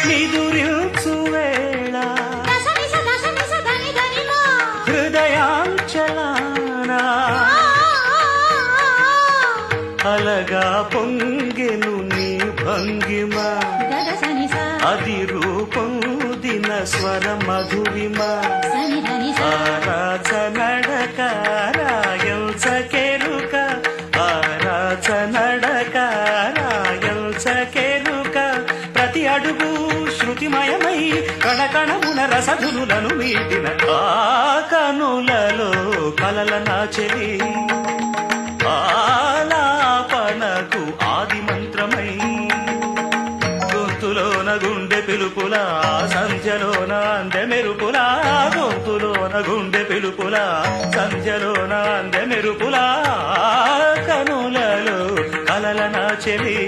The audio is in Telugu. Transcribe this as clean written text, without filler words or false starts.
నిదురించు వేళ హృదయాంచలానా అలగా పొంగెను నీ భంగిమ అది రూపొందిన స్వర మధురిమ ఆరాధ నడక రాయల్చకెరుక ఆరాధ నడక రాయల్చకెరుక ప్రతి అడుగు శృతిమయమై కణకణమున రసధులను మీటిన ఆ కనులలో కలల నాచెలి ఆలాపనకు ఆది మంత్రమై గొంతులోన గుండె పిలుపులా సంధ్యలోన అందె మెరుపులా గొంతులోన గుండె పిలుపులా సంధ్యలోన అందె మెరుపులా కనులలో కలల నాచెలి